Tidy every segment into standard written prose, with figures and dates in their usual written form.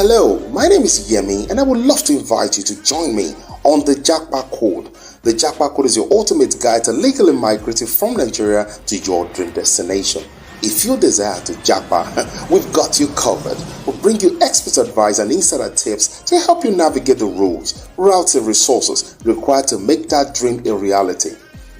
Hello, my name is Yemi and I would love to invite you to join me on the Japa Code. The Japa Code is your ultimate guide to legally migrating from Nigeria to your dream destination. If you desire to Japa, we've got you covered. We'll bring you expert advice and insider tips to help you navigate the rules, routes and resources required to make that dream a reality.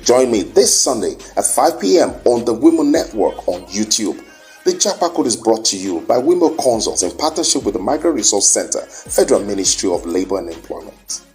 Join me this Sunday at 5 p.m. on the Women Network on YouTube. The Japa Code is brought to you by Women Consults in partnership with the Migrant Resource Center, Federal Ministry of Labor and Employment.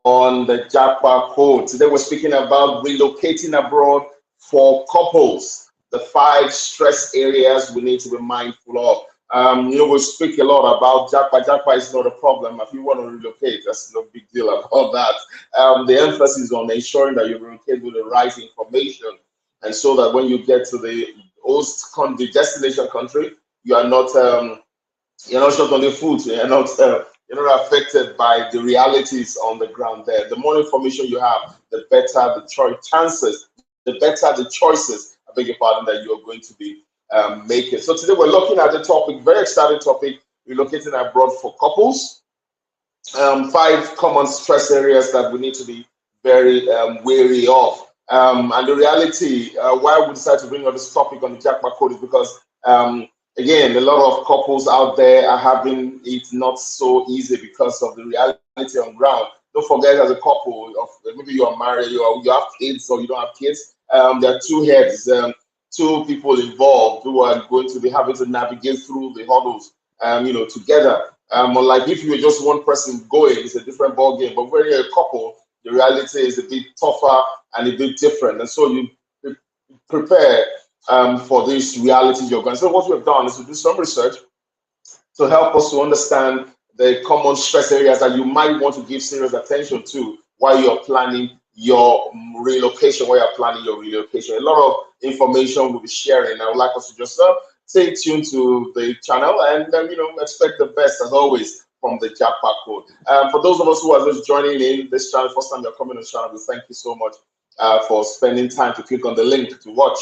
On the Japa Code. Today we're speaking about relocating abroad for couples, the 5 stress areas we need to be mindful of. We speak a lot about Japa. Japa is not a problem. If you want to relocate, that's no big deal about that. The emphasis is on ensuring that you relocate with the right information, and so that when you get to the the destination country, you are not you're not short on the food. You're not affected by the realities on the ground there. The more information you have, the better the chances, the better the choices, I beg your pardon, that you're going to be making. So today we're looking at the topic, very exciting topic, relocating abroad for couples. 5 common stress areas that we need to be very wary of. And the reality, why we decided to bring up this topic on the Japa Code is because again, a lot of couples out there are having it not so easy because of the reality on ground. Don't forget, as a couple, maybe you are married, you have kids, or you don't have kids. There are 2 heads, 2 people involved who are going to be having to navigate through the hurdles, together. Like if you're just one person going, it's a different ball game. But when you're a couple, the reality is a bit tougher and a bit different, and so you prepare for these realities you're going. So what we've done is to do some research to help us to understand the common stress areas that you might want to give serious attention to while you're planning your relocation, A lot of information we'll be sharing. I would like us to just stay tuned to the channel and expect the best as always from the Japa Code. For those of us who are just joining in this channel, first time you're coming on the channel, we thank you so much for spending time to click on the link to watch.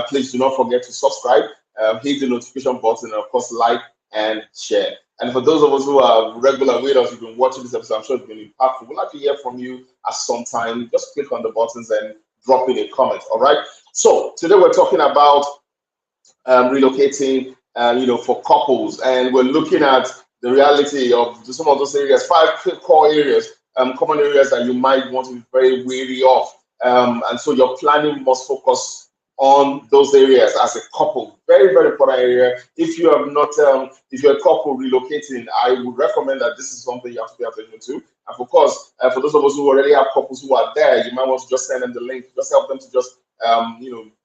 Please do not forget to subscribe, hit the notification button, and of course like and share. And for those of us who are regular with us, you've been watching this episode, I'm sure it's been impactful. We'd like to hear from you at some time. Just click on the buttons and drop in a comment. All right. So today we're talking about relocating, for couples, and we're looking at the reality of some of those areas, 5 core areas, common areas that you might want to be very wary of. And so your planning must focus on those areas as a couple. Very, very important area. If you have not, if you're a couple relocating, I would recommend that this is something you have to pay attention to. And of course, for those of us who already have couples who are there, you might want to just send them the link, just help them to just,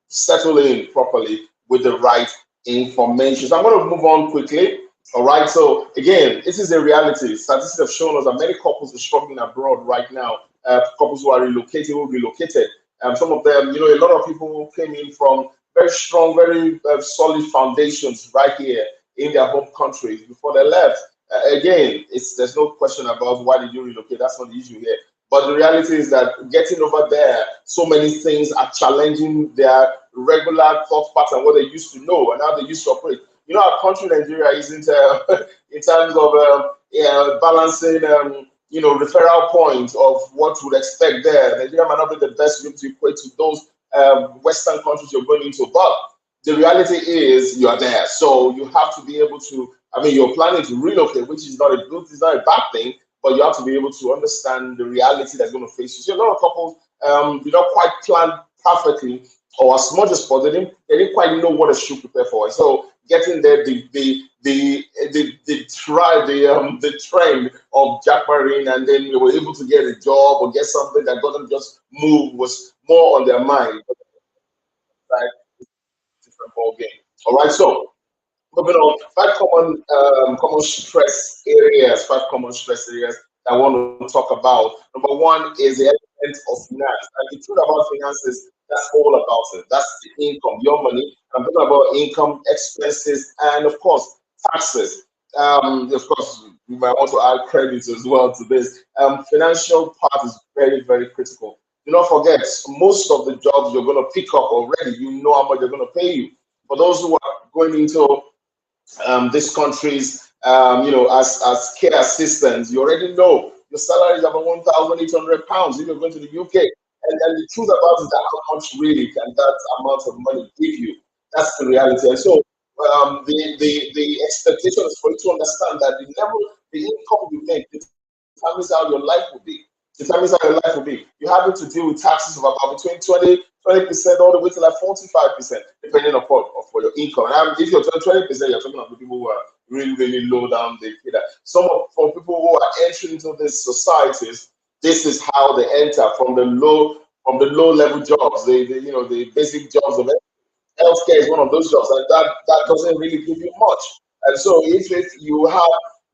settle in properly with the right information. So I'm going to move on quickly. All right. So again, this is a reality. Statistics have shown us that many couples are struggling abroad right now. Couples who are relocated, who relocated. Some of them, a lot of people who came in from very strong, very solid foundations right here in their home countries before they left. Again, there's no question about why did you relocate. That's not the issue here. But the reality is that getting over there, so many things are challenging their regular thought pattern, what they used to know and how they used to operate. Our country, Nigeria, isn't in terms of balancing. Referral point of what you would expect there. Nigeria might not be the best way to equate to those Western countries you're going into, but the reality is you are there. So you have to be able to, you're planning to relocate, which is not it's not a bad thing, but you have to be able to understand the reality that's going to face you. So a lot of couples do not quite plan perfectly, or as much as possible, they didn't quite know what they should prepare for. And so getting there, the trend of jackparing, and then they were able to get a job or get something that got them just move was more on their mind. Right? Different ball game. All right, so moving on, 5 common stress areas. 5 common stress areas I want to talk about. Number 1 is the element of finance. And the truth about finances, that's all about it. That's the income, your money. I'm talking about income, expenses, and of course, taxes. Of course, we might want to add credits as well to this. Financial part is very, very critical. Do not forget, most of the jobs you're going to pick up already, you know how much they're going to pay you. For those who are going into these countries, as care assistants, you already know your salary is about £1,800 if you're going to the UK. And the truth about it is that how much really can that amount of money give you? That's the reality. And so the expectation is for you to understand that the income you make determines how your life will be. Determines how your life will be. You're having to deal with taxes of about between 20% all the way to like 45%, depending upon for your income. And if you're 20%, you're talking about the people who are really, really low down. They pay that. For people who are entering into these societies, this is how they enter from the low level jobs, the basic jobs of healthcare is one of those jobs, and that doesn't really give you much. And so if you have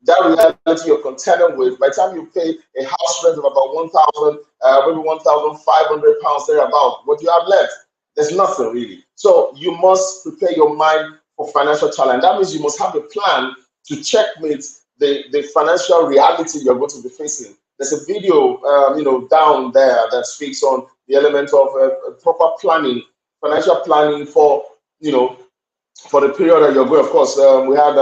that reality you're contending with, by the time you pay a house rent of about 1,000, maybe £1,500 thereabout, what do you have left? There's nothing really. So you must prepare your mind for financial challenge. That means you must have a plan to checkmate the financial reality you're going to be facing. There's a video, down there that speaks on the element of proper planning, financial planning for for the period that you're going. Of course, we had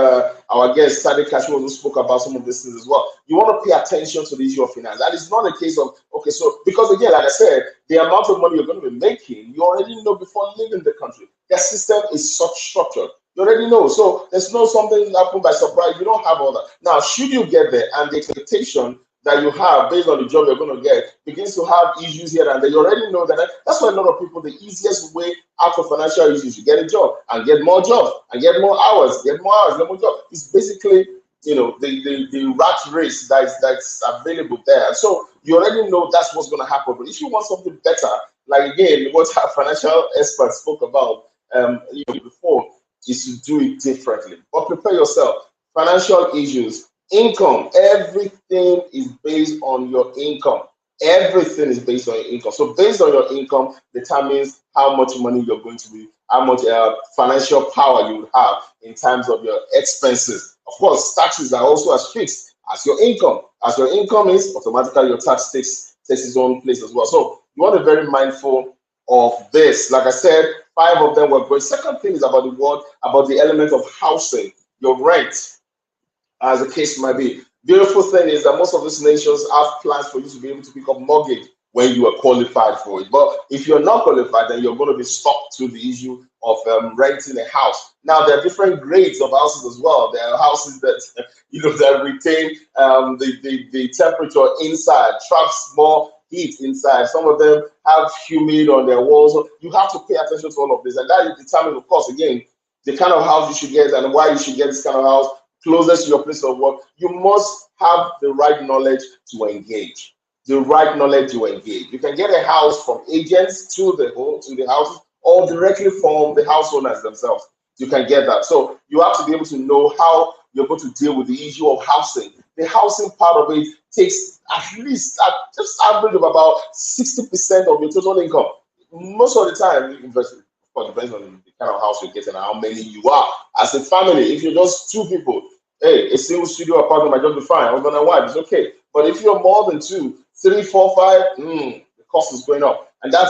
our guest Sadiq Kashmir who spoke about some of these things as well. You want to pay attention to the issue of finance. That is not a case of okay, so because again, like I said, the amount of money you're going to be making, you already know before leaving the country. Their system is such structured. You already know. So there's no something happen by surprise. You don't have all that. Now, should you get there and the expectation that you have based on the job you're going to get begins to have issues here and there, you already know that. That's why a lot of people, the easiest way out of financial issues, you get a job and get more jobs and get more hours, get more jobs. It's basically, the rat race that's available there. So you already know that's what's going to happen. But if you want something better, like again, what our financial experts spoke about before, is to do it differently. But prepare yourself. Financial issues, income, everything is based on your income. Everything is based on your income. So based on your income determines how much money you're going to be, how much financial power you will have in terms of your expenses. Of course, taxes are also as fixed as your income. As your income is, automatically your tax takes its own place as well. So you want to be very mindful of this. Like I said, 5 of them were great. Second thing is about the element of housing, your rent, as the case might be. Beautiful thing is that most of these nations have plans for you to be able to pick up mortgage when you are qualified for it. But if you're not qualified, then you're going to be stuck to the issue of renting a house. Now, there are different grades of houses as well. There are houses that that retain the temperature inside, traps more heat inside. Some of them have humid on their walls. So you have to pay attention to all of this, and that is determined, of course, again, the kind of house you should get and why you should get this kind of house closest to your place of work. You must have the right knowledge to engage. The right knowledge to engage. You can get a house from agents to the houses or directly from the house owners themselves. You can get that. So you have to be able to know how you're going to deal with the issue of housing. The housing part of it takes at least just average of about 60% of your total income. Most of the time, investment depends on the kind of house you're getting and how many you are as a family. If you're just 2 people, hey, a single studio apartment might just be fine. Husband and wife, it's okay. But if you're more than 2, 3, 4, 5, the cost is going up, and that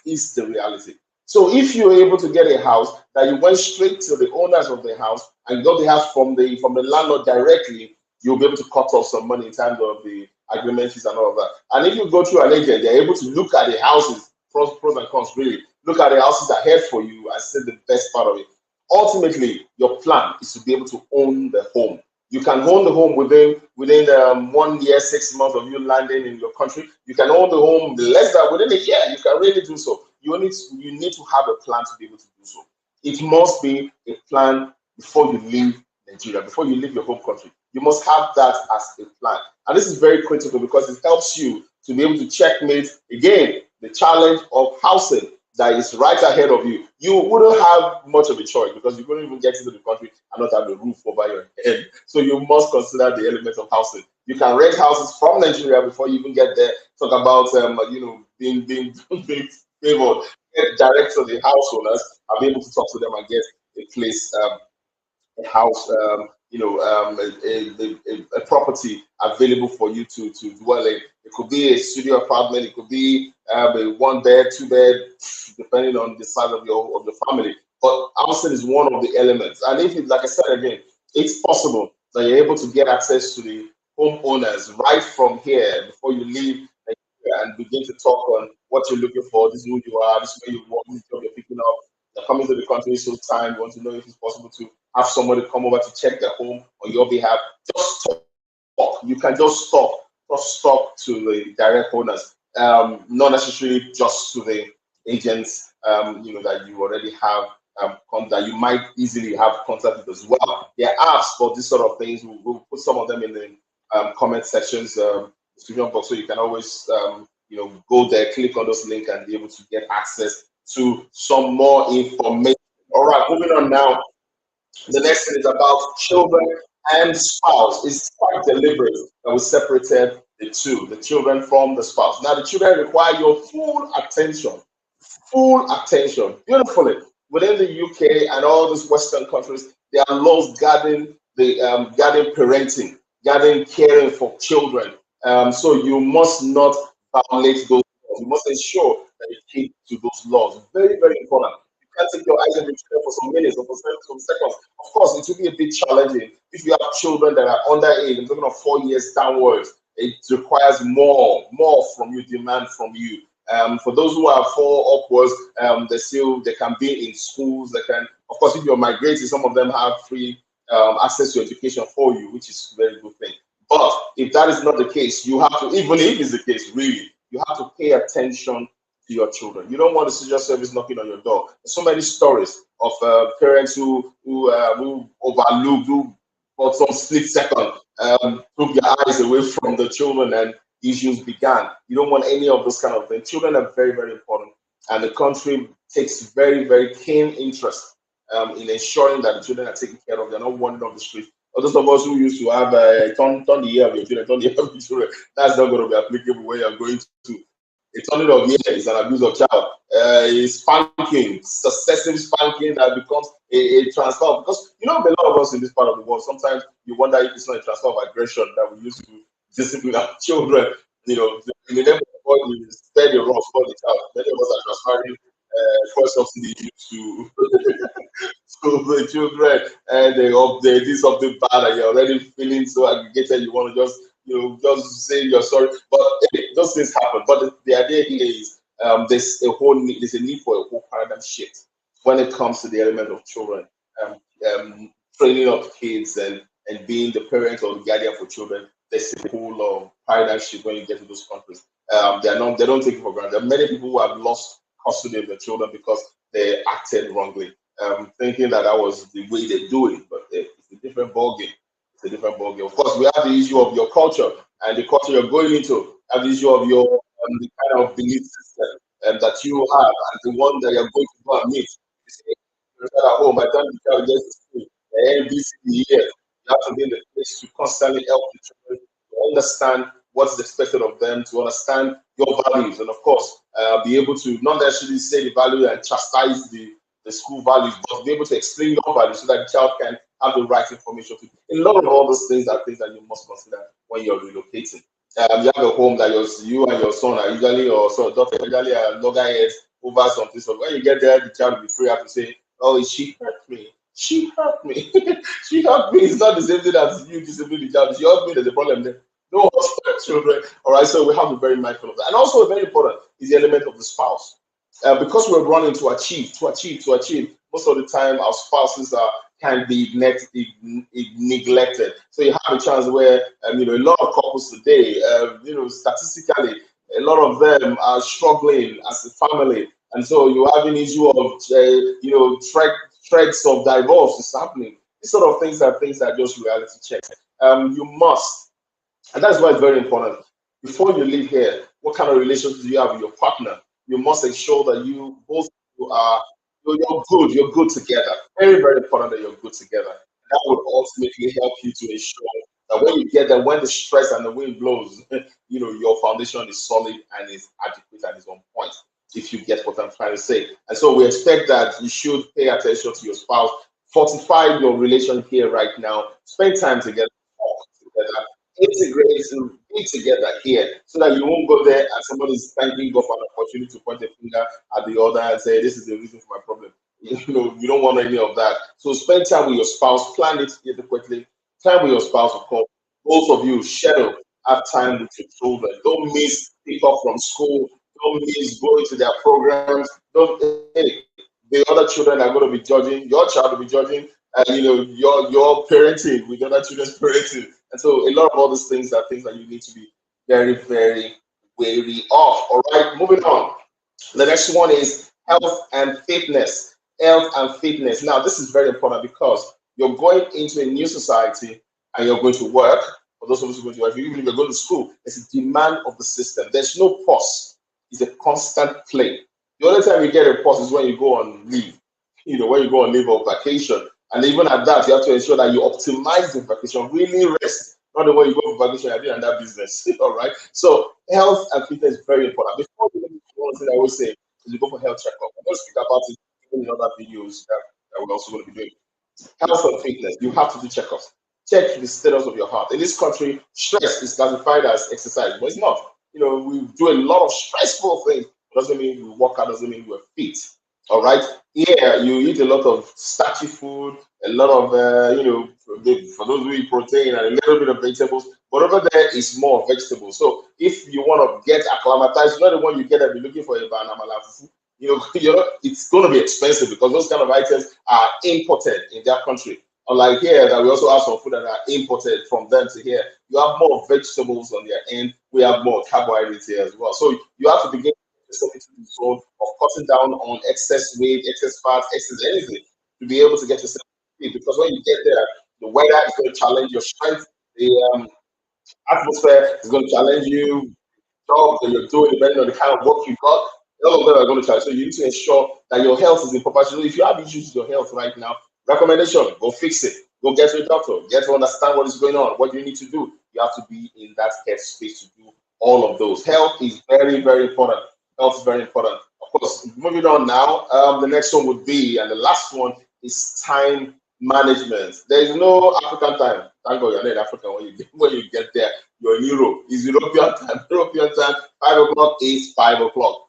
is the reality. So if you're able to get a house that you went straight to the owners of the house and got the house from the landlord directly, you'll be able to cut off some money in terms of the agreement fees and all of that. And if you go through an agent, they're able to look at the houses, pros and cons, really look at the houses ahead for you and see the best part of it. Ultimately, your plan is to be able to own the home. You can own the home within 1 year, 6 months of you landing in your country. You can own the home less than within a year. You can really do so. You need to have a plan to be able to do so. It must be a plan before you leave Nigeria, before you leave your home country. You must have that as a plan. And this is very critical because it helps you to be able to checkmate, again, the challenge of housing that is right ahead of you. You wouldn't have much of a choice because you couldn't even get into the country and not have a roof over your head. So you must consider the element of housing You can rent houses from Nigeria before you even get there. Talk about being favored. Get direct to the house owners. I'll be able to talk to them and get a place, a house, a property available for you to dwell in. It could be a studio apartment. It could be a 1 bed, 2 bed, depending on the size of your family. But housing is one of the elements. And if, like I said again, it's possible that you're able to get access to the homeowners right from here before you leave and begin to talk on what you're looking for. This is who you are. This is where you want. This job you're picking up. You're coming to the country so time. You want to know if it's possible to have somebody come over to check their home on your behalf. Just talk. You can just talk to the direct owners, not necessarily just to the agents, that you already have that you might easily have contact with as well. There are apps for this sort of things. We'll put some of them in the comment sections, description box, so you can always go there, click on those links, and be able to get access to some more information. All right, moving on now. The next thing is about children and spouse. It's quite deliberate that we separated the two, the children from the spouse. Now, the children require your full attention. Beautifully, within the UK and all these Western countries, there are laws guarding the guarding parenting, guarding caring for children. So you must not violate those laws. You must ensure that you keep to those laws. Very, very important. You can't take your eyes and be for some minutes or for some seconds. Of course, it will be a bit challenging if you have children that are underage. I'm talking of 4 years downwards. It requires more from you, demand from you. For those who are 4 upwards, they can be in schools. They can, of course, if you're migrating, some of them have free access to education for you, which is a very good thing. But if that is not the case, you have to, even if it's the case, really, you have to pay attention to your children. You don't want the social service knocking on your door. There's so many stories of parents who overlooked, who for some split second took their eyes away from the children and issues began. You don't want any of those kind of things. Children are very, very important, and the country takes very, very keen interest in ensuring that the children are taken care of. They're not wandering off the street. Or those of us who used to have turn the year of your children, turn the year of your children, that's not going to be applicable when you're going to a turning of year is an abuse of child. Spanking, successive spanking that becomes a transfer. Because a lot of us in this part of the world, sometimes you wonder if it's not a transfer of aggression that we used to discipline our children. In the name of God, we spare the rod for the child. Many of us are transferring first subsidy to to the children, and they did something bad, and you're already feeling so aggregated. You want to just say you're sorry, but those things happen. But the idea here is there's a need for a whole paradigm shift when it comes to the element of children, training up kids and being the parent or the guardian for children. There's a whole paradigm shift when you get to those countries. They don't take it for granted. There are many people who have lost custody of their children because they acted wrongly, thinking that was the way they do it, but it's a different ballgame. It's a different ballgame. Of course, we have the issue of your culture and the culture you're going into, and the issue of your the kind of belief system that you have, and the one that you're going to go and meet. You say, you're at home, I don't tell you this thing. The NBC here. You have to be in the place to constantly help the children to understand what's expected of them, to understand your values, and of course, be able to not necessarily say the value and chastise the school values, but be able to explain your values so that the child can have the right information. A lot of all those things are things that you must consider when you're relocating. You have a home that you and your son are usually, or son or daughter usually are loggerheads over something. So when you get there, the child will be free to say, "Oh, she hurt me. She hurt me. She hurt me." It's not the same thing as you discipline the child. She hurt me. There's a problem there. No children. All right. So we have to be very mindful of that. And also very important is the element of the spouse. Because we're running to achieve. Most of the time, our spouses can be neglected. So you have a chance where a lot of couples today, statistically, a lot of them are struggling as a family, and so you have an issue of threats of divorce is happening. These sort of things are just reality checks. You must, and that's why it's very important. Before you leave here, what kind of relationship do you have with your partner? You must ensure that you both are you're good together. Very, very important that you're good together. That would ultimately help you to ensure that when you get there, when the stress and the wind blows, your foundation is solid and is adequate and is on point, if you get what I'm trying to say. And so we expect that you should pay attention to your spouse, fortify your relation here right now, spend time together, talk together, integrate, be together here, so that you won't go there and somebody's thanking God for an opportunity to point a finger at the other and say, this is the reason for my problem. You don't want any of that. So spend time with your spouse, plan it adequately, time with your spouse, of course. Both of you schedule, have time with your children. Don't miss pick up from school. Don't miss going to their programs. Don't hey, the other children are going to be judging. Your child will be judging. Your parenting with other children's parenting. And so a lot of all these things are things that you need to be very, very wary of. All right, moving on. The next one is health and fitness. Health and fitness. Now, this is very important because you're going into a new society and you're going to work. For those of us who are going to work, even if you're going to school, there's a demand of the system. There's no pause. It's a constant play. The only time you get a pause is when you go on leave. When you go on leave or vacation. And even at that, you have to ensure that you optimize the vacation, really rest. Not the way you go for vacation, you're doing that business. All right. So health and fitness is very important. Before you do one thing I always say is you go for health checkup. I'm going to speak about it even in other videos that we're also going to be doing. Health and fitness, you have to do checkups. Check the status of your heart. In this country, stress is classified as exercise, but it's not. We do a lot of stressful things. Doesn't mean you work out, doesn't mean you're fit. All right. Yeah, you eat a lot of starchy food, a lot of for those who eat protein and a little bit of vegetables. But over there is more vegetables. So if you want to get acclimatized, not the one you get and be looking for a banana fufu. It's going to be expensive because those kind of items are imported in their country. Unlike here, that we also have some food that are imported from them to here. You have more vegetables on their end. We have more carbohydrates here as well. So you have to begin yourself into the zone of cutting down on excess weight, excess fat, excess anything to be able to get yourself fit. Because when you get there, the weather is going to challenge your strength. The atmosphere is going to challenge you. Job that you're doing, depending on the kind of work you got, all of them are going to challenge. So you need to ensure that your health is in proportion. If you have issues with your health right now, recommendation: go fix it. Go get to a doctor. Get to understand what is going on. What you need to do. You have to be in that headspace to do all of those. Health is very, very important. Health is very important. Of course, moving on now, the next one would be, and the last one is time management. There is no African time. Thank God you're not in Africa when you get there. You're in Europe. It's European time. European time, 5 o'clock is 5 o'clock.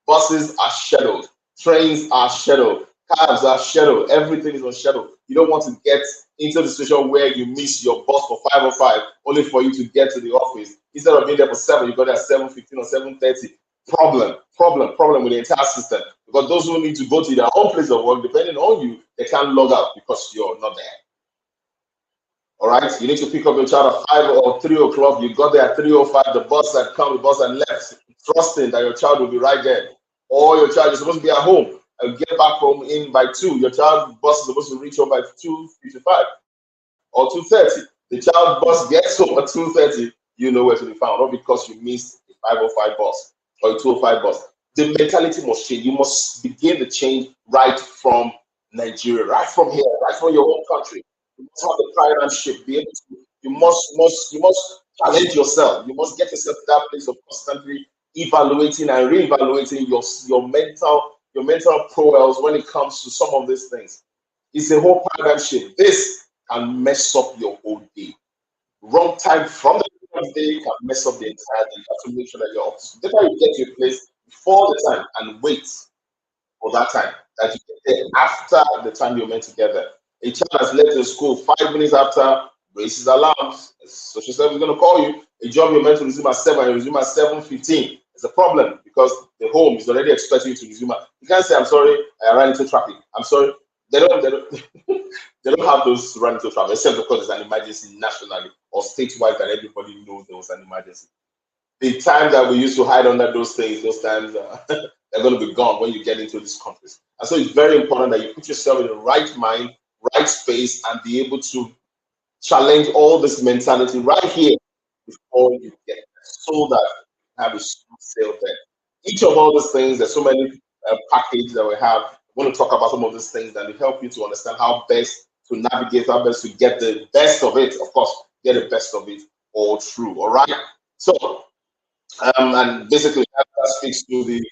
Buses are scheduled. Trains are scheduled. Cabs are scheduled. Everything is on schedule. You don't want to get into the situation where you miss your bus for 5:05 only for you to get to the office. Instead of being there for 7, you got there at 7:15 or 7:30. Problem with the entire system. Because those who need to go to their own place of work, depending on you, they can't log out because you're not there. All right, you need to pick up your child at 5 or 3 o'clock. You got there at 3:05. The bus had come, the bus had left, trusting that your child will be right there. Or your child is supposed to be at home and get back home in by 2. Your child bus is supposed to reach home by 2:55 or 2:30. The child bus gets home at 2:30. You know where to be found, not because you missed a 5:05 bus or a 2:05 bus. The mentality must change. You must begin the change right from Nigeria, right from here, right from your own country. You must have the paradigm be able to. You must challenge yourself. You must get yourself to that place of constantly evaluating and reevaluating your mental prowess when it comes to some of these things. It's a whole paradigm shift. This can mess up your whole day. Wrong time from the previous day can mess up the entire day. You have to make sure that you're up to speed. Better you get to a place before the time and wait for that time that you get there after the time you're meant to get there. A child has left the school 5 minutes after, raises alarms. Social service is going to call you. A job you're meant to resume at 7, you resume at 7:15. It's a problem because the home is already expecting you to resume. You can't say, I'm sorry, I ran into traffic. I'm sorry. They don't they don't have those run into traffic, except because there's an emergency nationally or statewide that everybody knows there was an emergency. The time that we used to hide under those things, those times they're going to be gone when you get into these countries. And so it's very important that you put yourself in the right mind, right space, and be able to challenge all this mentality right here before you get there, so that you have a smooth sail there. Each of all these things, there's so many packages that we have. I want to talk about some of these things that will help you to understand how best to navigate, how best to get the best of it. Of course, get the best of it all through. All right. So and basically that speaks to the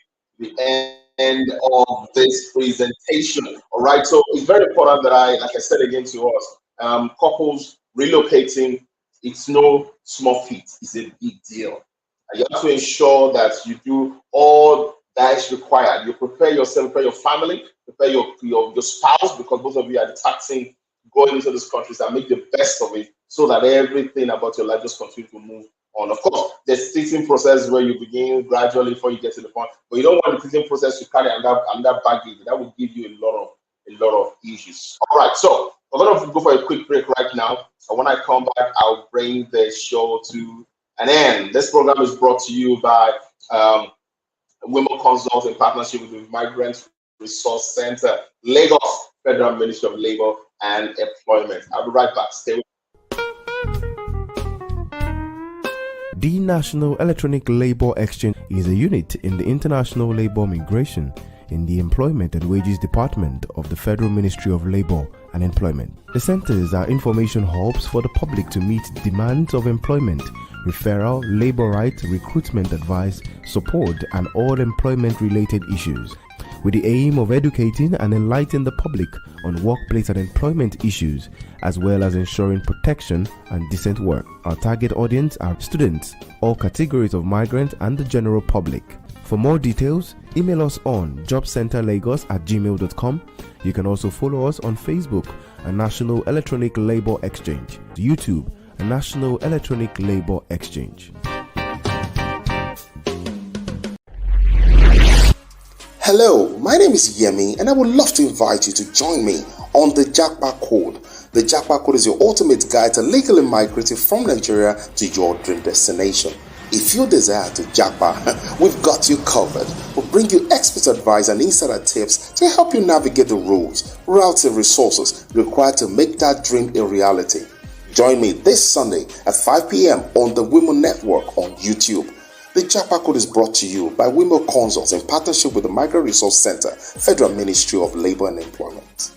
end of this presentation. All right. So it's very important that like I said again to us, couples relocating, it's no small feat. It's a big deal. And you have to ensure that you do all that is required. You prepare yourself, prepare your family, prepare your spouse, because both of you are taxing going into these countries, and make the best of it so that everything about your life just continue to move on. Of course, there's teaching process where you begin gradually before you get to the point, but you don't want the teaching process to carry under baggage. That will give you a lot of issues. All right, so we're gonna go for a quick break right now. And when I come back, I'll bring the show to an end. This program is brought to you by Women Consult in partnership with the Migrant Resource Center, Lagos Federal Ministry of Labor and Employment. I'll be right back. Stay with The National Electronic Labour Exchange is a unit in the International Labour Migration in the Employment and Wages Department of the Federal Ministry of Labour and Employment. The centers are information hubs for the public to meet demands of employment, referral, labor rights, recruitment advice, support, and all employment-related issues, with the aim of educating and enlightening the public on workplace and employment issues, as well as ensuring protection and decent work. Our target audience are students, all categories of migrants, and the general public. For more details, email us on jobcenterlagos@gmail.com. You can also follow us on Facebook, a National Electronic Labour Exchange, YouTube, a National Electronic Labour Exchange. Hello, my name is Yemi, and I would love to invite you to join me on the Japa Code. The Japa Code is your ultimate guide to legally migrating from Nigeria to your dream destination. If you desire to Japa, we've got you covered. We'll bring you expert advice and insider tips to help you navigate the roads, routes, and resources required to make that dream a reality. Join me this Sunday at 5 p.m. on the Women Network on YouTube. The Japa Code is brought to you by Women Consults in partnership with the Migrant Resource Center, Federal Ministry of Labor and Employment.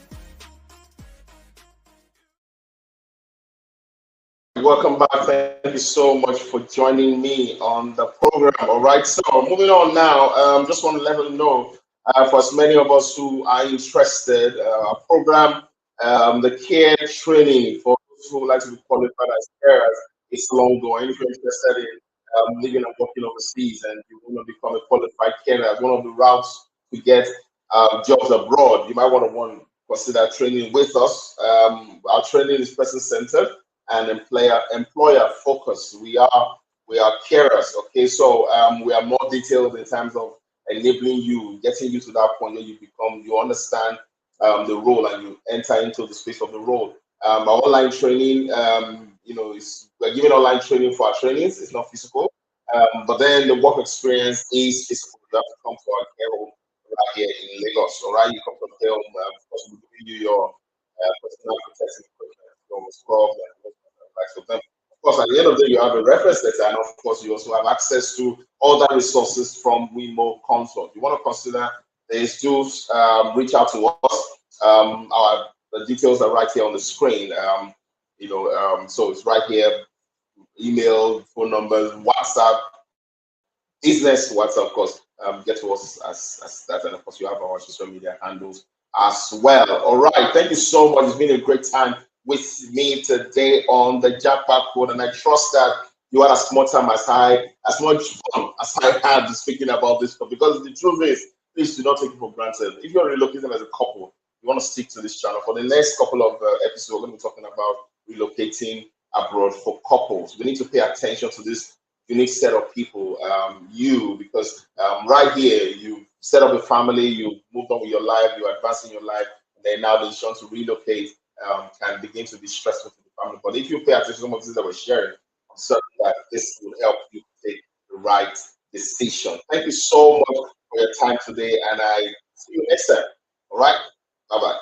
Welcome back. Thank you so much for joining me on the program. All right, so moving on now. Just want to let you know, for as many of us who are interested, our program, the care training for those who would like to be qualified as carers, is long going. If you're interested in living and working overseas and you want to become a qualified carer, as one of the routes to get jobs abroad, you might want to consider training with us. Our training is person-centered and employer focused. We are carers. Okay, so we are more detailed in terms of enabling you, getting you to that point where you understand the role and you enter into the space of the role. Our online training, we're giving online training for our trainings. It's not physical, but then the work experience is physical. You have to come to our care home right here in Lagos. All right, you come to the care home. Of course, we'll give you your personal protective equipment, your scrub, and likes of them. Of course, at the end of the day, you have a reference letter, and of course, you also have access to other resources from WeMo Consult. You want to consider this, do reach out to us. The details are right here on the screen. So it's right here. Email, phone numbers, WhatsApp, business WhatsApp, of course. Get to us as that, and of course, you have our social media handles as well. All right, thank you so much. It's been a great time with me today on the Japa Code, and I trust that you had as much fun as I had speaking about this, because the truth is, please do not take it for granted. If you're relocating as a couple, you want to stick to this channel. For the next couple of episodes, we're going to be talking about relocating abroad for couples. We need to pay attention to this unique set of people, because right here, you set up a family, you moved on with your life, you're advancing your life, and then now the decision to relocate can begin to be stressful to the family. But if you pay attention to some of the things that we're sharing, I'm certain that this will help you take the right decision. Thank you so much for your time today, and I see you next time. All right, bye-bye.